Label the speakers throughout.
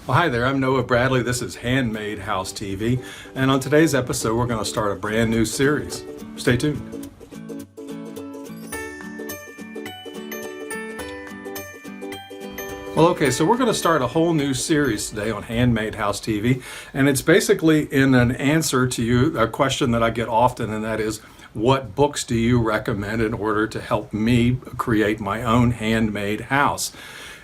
Speaker 1: Well, hi there, I'm Noah Bradley. This is Handmade House TV, and on today's episode we're going to start a brand new series. Stay tuned. Well, okay, so we're going to start a whole new series today on Handmade House TV, and it's basically in an answer to you, a question that I get often, and that is, what books do you recommend in order to help me create my own handmade house?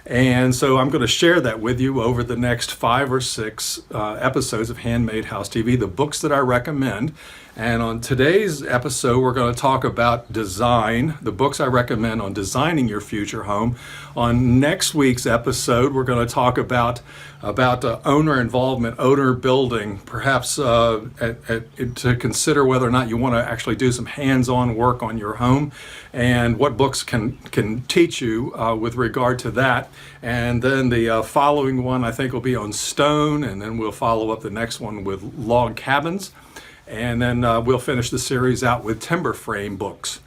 Speaker 1: And so I'm going to share that with you over the next 5 or 6 episodes of Handmade House TV, the books that I recommend. And on today's episode, we're going to talk about design, the books I recommend on designing your future home. On next week's episode, we're going to talk about owner involvement, owner building, perhaps to consider whether or not you want to actually do some hands-on work on your home, and what books can teach you with regard to that. And then the following one I think will be on stone, and then we'll follow up the next one with log cabins. And then we'll finish the series out with timber frame books.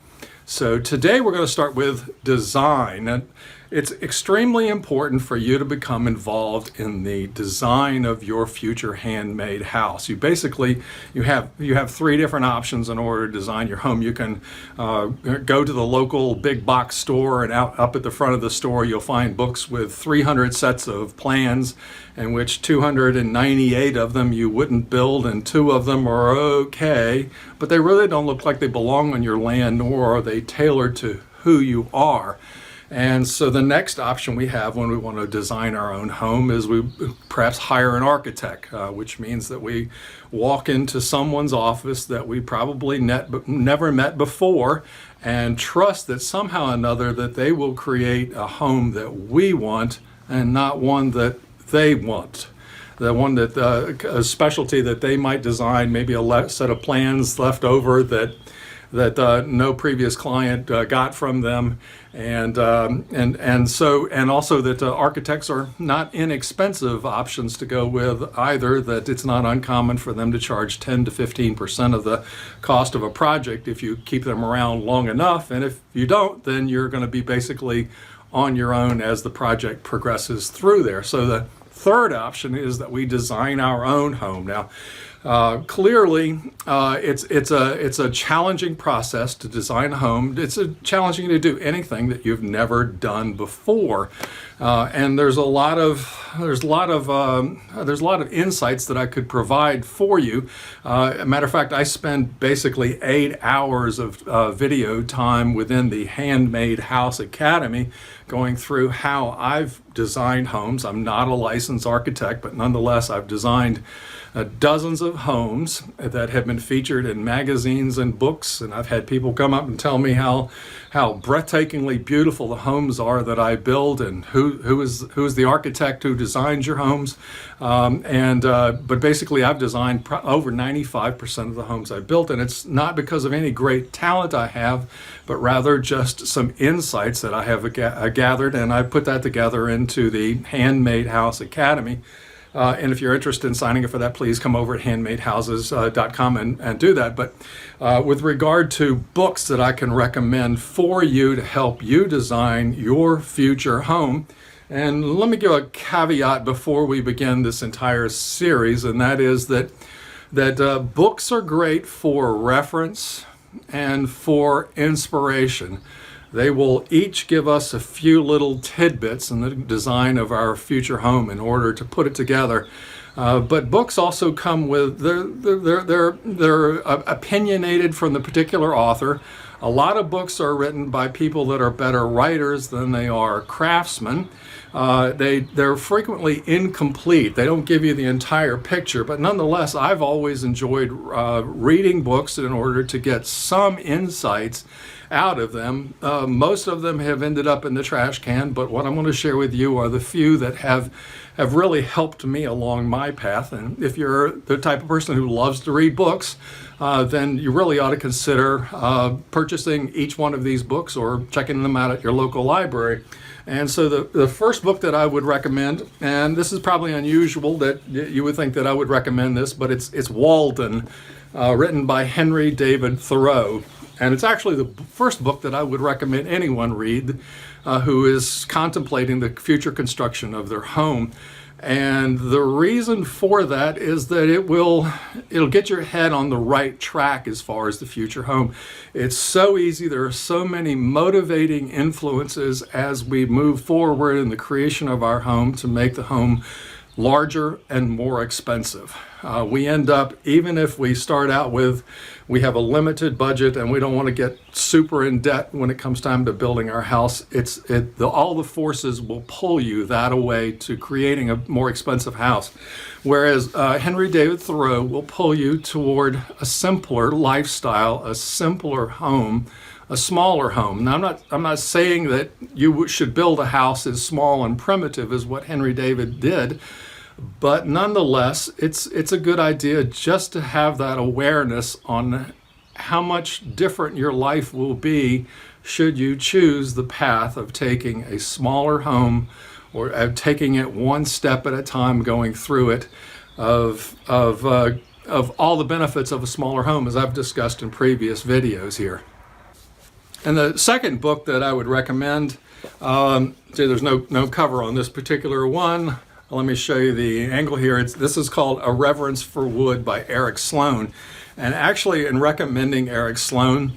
Speaker 1: So today we're going to start with design. And it's extremely important for you to become involved in the design of your future handmade house. You have 3 different options in order to design your home. You can go to the local big box store, and up at the front of the store you'll find books with 300 sets of plans, in which 298 of them you wouldn't build and 2 of them are okay, but they really don't look like they belong on your land, nor are they tailored to who you are. And so the next option we have when we want to design our own home is we perhaps hire an architect, which means that we walk into someone's office that we probably never met before, and trust that somehow or another that they will create a home that we want and not one that they want. The one that a specialty that they might design, maybe a set of plans left over that no previous client got from them, and also that architects are not inexpensive options to go with either. That it's not uncommon for them to charge 10 to 15% of the cost of a project if you keep them around long enough, and if you don't, then you're going to be basically on your own as the project progresses through there. So the third option is that we design our own home. Now, clearly, it's a challenging process to design a home. It's challenging to do anything that you've never done before, and there's a lot of insights that I could provide for you. As a matter of fact, I spend basically 8 hours of video time within the Handmade House Academy going through how I've designed homes. I'm not a licensed architect, but nonetheless, I've designed dozens of homes that have been featured in magazines and books, and I've had people come up and tell me how breathtakingly beautiful the homes are that I build, and who is the architect who designs your homes. But basically, I've designed over 95% of the homes I built, and it's not because of any great talent I have, but rather just some insights that I have gathered, and I put that together into the Handmade House Academy. And if you're interested in signing up for that, please come over at handmadehouses.com and do that. But with regard to books that I can recommend for you to help you design your future home, and let me give a caveat before we begin this entire series, and that is that books are great for reference and for inspiration. They will each give us a few little tidbits in the design of our future home in order to put it together. But books also come with, they're opinionated from the particular author. A lot of books are written by people that are better writers than they are craftsmen. They're frequently incomplete. They don't give you the entire picture, but nonetheless, I've always enjoyed reading books in order to get some insights out of them. Most of them have ended up in the trash can, but what I'm going to share with you are the few that have really helped me along my path. And if you're the type of person who loves to read books, then you really ought to consider purchasing each one of these books or checking them out at your local library. And so the first book that I would recommend, and this is probably unusual that you would think that I would recommend this, but it's Walden, written by Henry David Thoreau. And it's actually the first book that I would recommend anyone read who is contemplating the future construction of their home. And the reason for that is that it'll get your head on the right track as far as the future home. It's so easy. There are so many motivating influences as we move forward in the creation of our home to make the home larger and more expensive. We end up, even if we start out with, we have a limited budget and we don't want to get super in debt when it comes time to building our house, all the forces will pull you that way to creating a more expensive house. Whereas Henry David Thoreau will pull you toward a simpler lifestyle, a simpler home, a smaller home. Now, I'm not saying that you should build a house as small and primitive as what Henry David did, but nonetheless, it's a good idea just to have that awareness on how much different your life will be should you choose the path of taking a smaller home or taking it one step at a time, going through it, of all the benefits of a smaller home, as I've discussed in previous videos here. And the second book that I would recommend, there's no cover on this particular one. Let me show you the angle here. This is called A Reverence for Wood by Eric Sloane. And actually, in recommending Eric Sloane,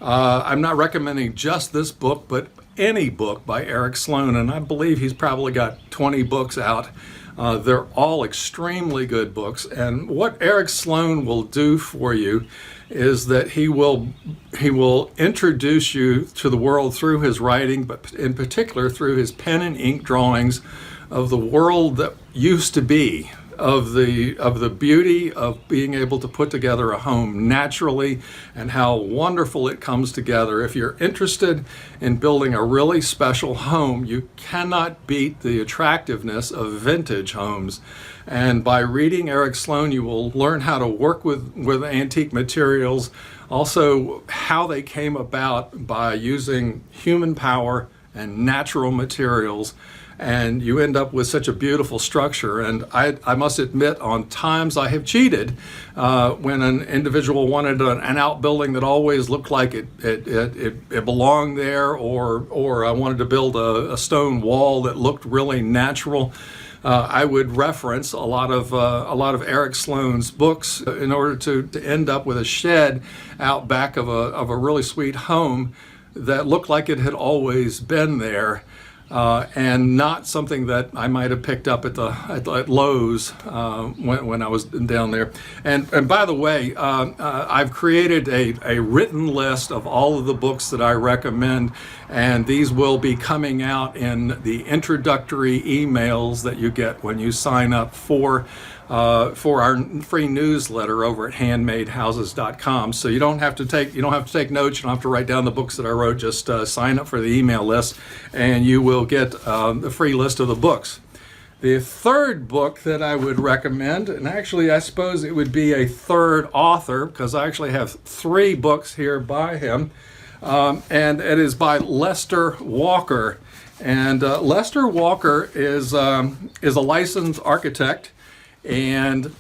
Speaker 1: I'm not recommending just this book, but any book by Eric Sloane. And I believe he's probably got 20 books out. They're all extremely good books. And what Eric Sloane will do for you is that he will introduce you to the world through his writing, but in particular through his pen and ink drawings of the world that used to be, of the beauty of being able to put together a home naturally and how wonderful it comes together. If you're interested in building a really special home, you cannot beat the attractiveness of vintage homes. And by reading Eric Sloane, you will learn how to work with antique materials, also how they came about by using human power and natural materials. And you end up with such a beautiful structure. And I must admit, on times I have cheated when an individual wanted an outbuilding that always looked like it belonged there, or I wanted to build a stone wall that looked really natural. I would reference a lot of Eric Sloane's books in order to end up with a shed out back of a really sweet home that looked like it had always been there. And not something that I might have picked up at Lowe's when I was down there. And by the way, I've created a written list of all of the books that I recommend, and these will be coming out in the introductory emails that you get when you sign up for our free newsletter over at handmadehouses.com. So you don't have to take notes. You don't have to write down the books that I wrote. Just sign up for the email list, and you will get the free list of the books. The third book that I would recommend, and actually I suppose it would be a third author because I actually have 3 books here by him, and it is by Lester Walker. And Lester Walker is a licensed architect. And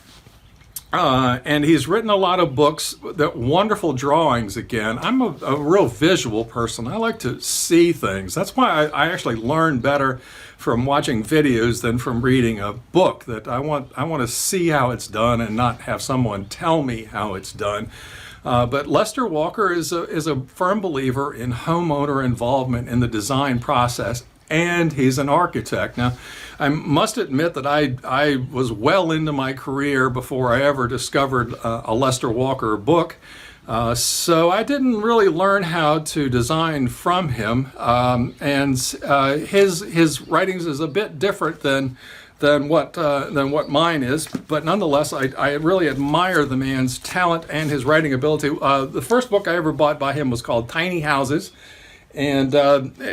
Speaker 1: he's written a lot of books, that wonderful drawings again. I'm a real visual person. I like to see things. That's why I actually learn better from watching videos than from reading a book. That I want to see how it's done and not have someone tell me how it's done. But Lester Walker is a firm believer in homeowner involvement in the design process, and he's an architect. Now, I must admit that I was well into my career before I ever discovered a Lester Walker book. So I didn't really learn how to design from him. And his writings is a bit different than what mine is. But nonetheless, I really admire the man's talent and his writing ability. The first book I ever bought by him was called Tiny Houses. And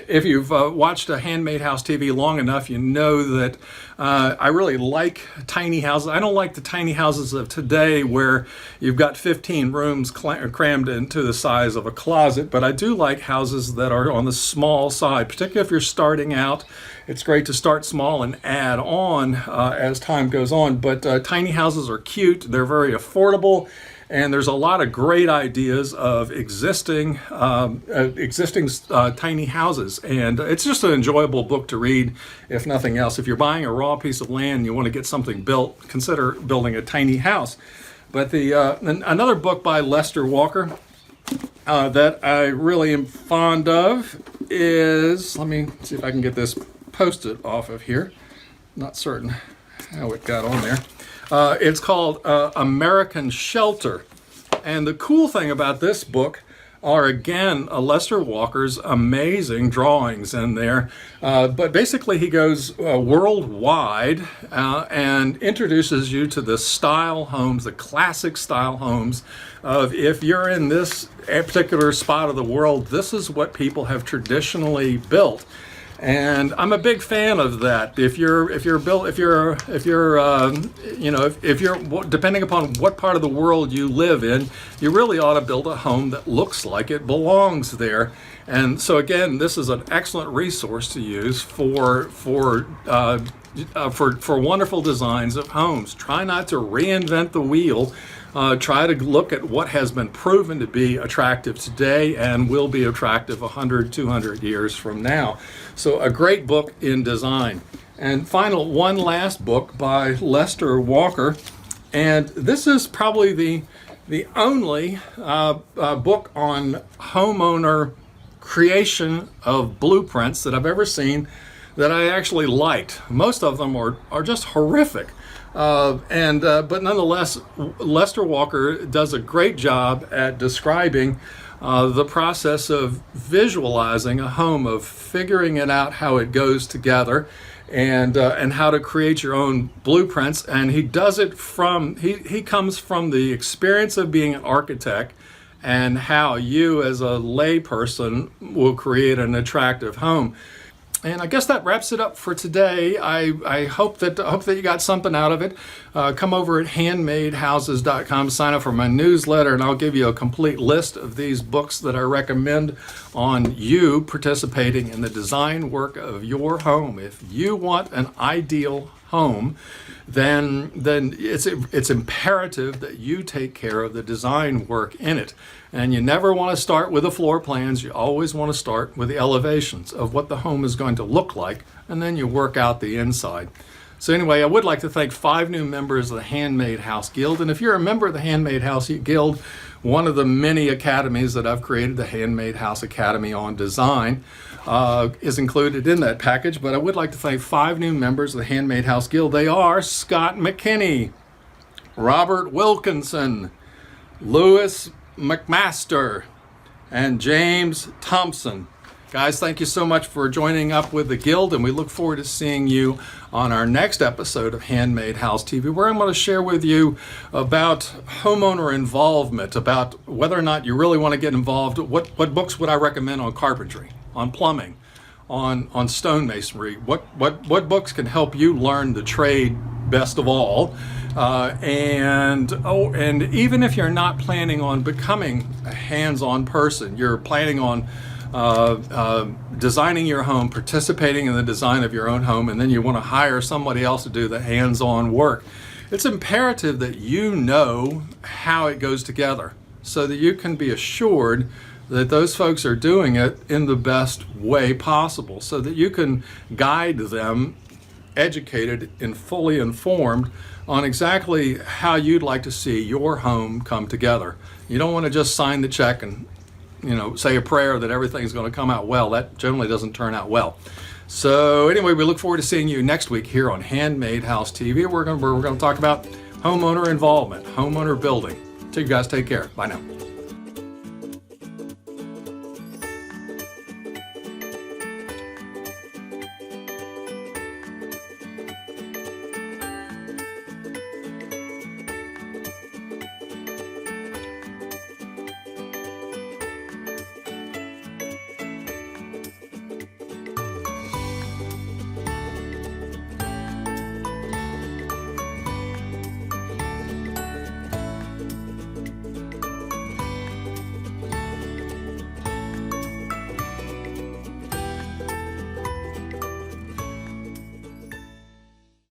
Speaker 1: if you've watched a Handmade House TV long enough, you know that I really like tiny houses. I don't like the tiny houses of today where you've got 15 rooms crammed into the size of a closet, but I do like houses that are on the small side, particularly if you're starting out. It's great to start small and add on as time goes on, but tiny houses are cute. They're very affordable. And there's a lot of great ideas of existing tiny houses. And it's just an enjoyable book to read, if nothing else. If you're buying a raw small piece of land and you want to get something built, consider building a tiny house. But another book by Lester Walker that I really am fond of is, let me see if I can get this posted off of here. Not certain how it got on there. It's called American Shelter. And the cool thing about this book are, again, Lester Walker's amazing drawings in there. But basically he goes worldwide and introduces you to the style homes, the classic style homes of, if you're in this particular spot of the world, this is what people have traditionally built. And I'm a big fan of that. If you're depending upon what part of the world you live in, you really ought to build a home that looks like it belongs there. And so again, this is an excellent resource to use for wonderful designs of homes. Try not to reinvent the wheel. Try to look at what has been proven to be attractive today and will be attractive 100, 200 years from now. So a great book in design. And one last book by Lester Walker. And this is probably the only book on homeowner creation of blueprints that I've ever seen that I actually liked. Most of them are just horrific. But nonetheless, Lester Walker does a great job at describing the process of visualizing a home, of figuring it out how it goes together, and how to create your own blueprints. And he does it he comes from the experience of being an architect and how you as a layperson will create an attractive home. And I guess that wraps it up for today. I hope that you got something out of it. Come over at handmadehouses.com, sign up for my newsletter, and I'll give you a complete list of these books that I recommend on you participating in the design work of your home. If you want an ideal home, then it's imperative that you take care of the design work in it. And you never want to start with the floor plans. You always want to start with the elevations of what the home is going to look like, and then you work out the inside. So anyway, I would like to thank 5 new members of the Handmade House Guild. And if you're a member of the Handmade House Guild, one of the many academies that I've created, the Handmade House Academy on Design, is included in that package. But I would like to thank 5 new members of the Handmade House Guild. They are Scott McKinney, Robert Wilkinson, Louis McMaster, and James Thompson. Guys, thank you so much for joining up with the Guild, and we look forward to seeing you on our next episode of Handmade House TV, where I'm going to share with you about homeowner involvement, about whether or not you really want to get involved. What books would I recommend on carpentry, on plumbing, on stonemasonry? What books can help you learn the trade best of all? And even if you're not planning on becoming a hands-on person, you're planning on designing your home, participating in the design of your own home, and then you want to hire somebody else to do the hands-on work, it's imperative that you know how it goes together so that you can be assured that those folks are doing it in the best way possible, so that you can guide them, educated and fully informed, on exactly how you'd like to see your home come together. You don't want to just sign the check and say a prayer that everything's going to come out well. That generally doesn't turn out well. So anyway, we look forward to seeing you next week here on Handmade House TV. We're going to talk about homeowner involvement, homeowner building. So you guys take care. Bye now.